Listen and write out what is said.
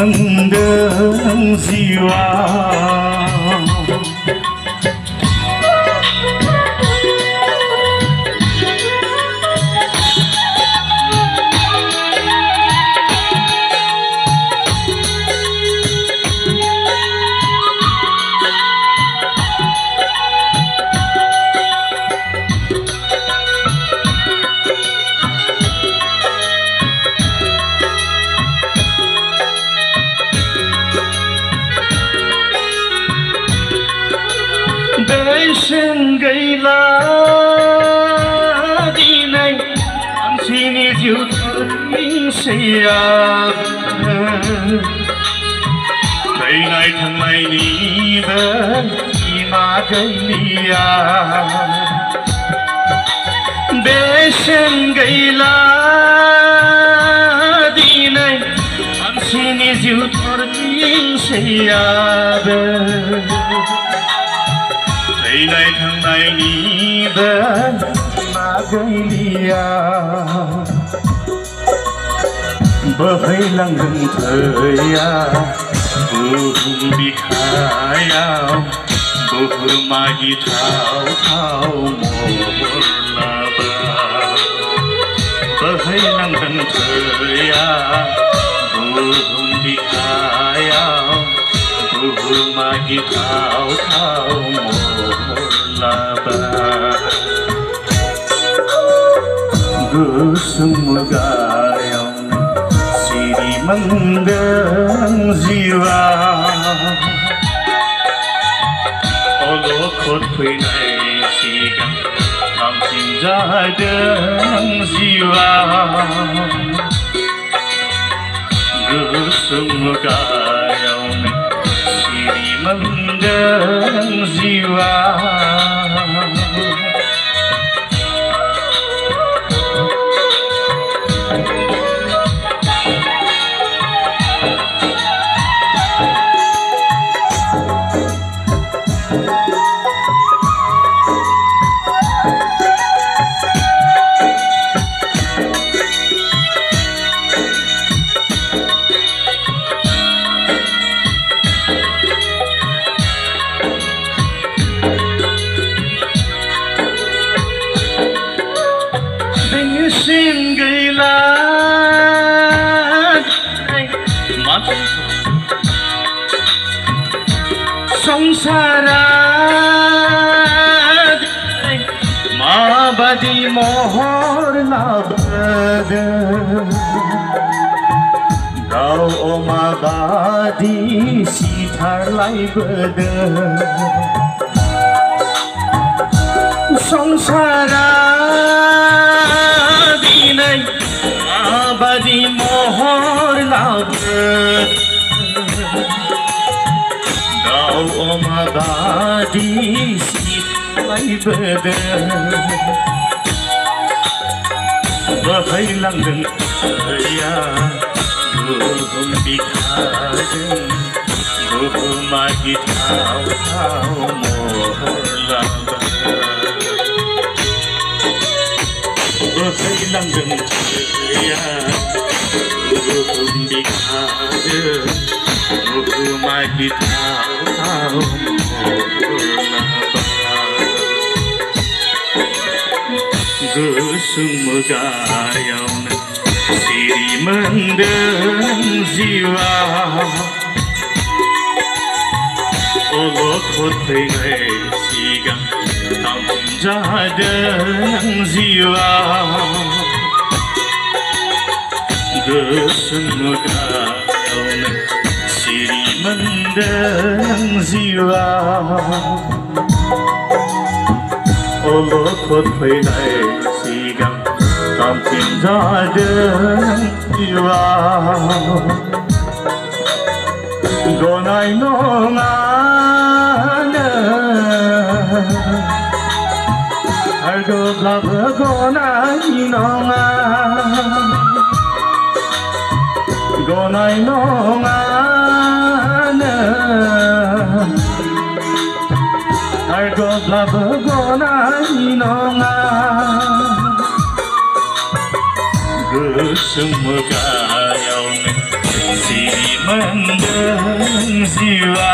mendeng jiwa बेसेन गैला दिनै मानसिनि जिउ थरनिसैया थैनाय थांनायनिबो सिमा गैलिया बेसेन गैला दिनै मानसिनि जिउ थरनिसैयाबो थैनाय थांनायनिबो सिमा गैलिया बोहैलांदों थैया बुहुम बिखायाव बुहुमा गिथाव थाव महरलाबा बोहैलांदों थैया बुहुम बिखायाव बुहुमा गिथाव थाव गुसुं मुगायाव सिरि मोनदों जिउआ अलखद फैनाय सिगां थांफिनजादों जिउआ गुसुं मुगायावनो सिरि मोनदों जिउआ संसारा माबादि महर लाबोदों दाउ अमा बादि सिथारलायबोदों संसारा दिनै माबादि महर लाबोदों दाउ अमा बादि सिथारलायबोदों बोहैलांदों थैया बुहुम बिखाजों बुहुमा गिथाव थाव महरलाबा बोहैलांदों थैया बुहुम बिखाजों बुहुमा गिथाव थाव महरलाबा गुसुं मुगायावनो सिरि मोनदों जिउआ अलखद फैनाय सिगां थांफिनजादों जिउआ गुसुं मुगायावनो सिरि मोनदों जिउआ अलखद फैनाय सिगां थांफिनजादों जिउआ गनाय नङानो आरगोब्लाबो गनाय नङा गनाय नङानो आरगोब्लाबो गनाय नङा गुसुं मुगायावनो सिरि mendeng jiwa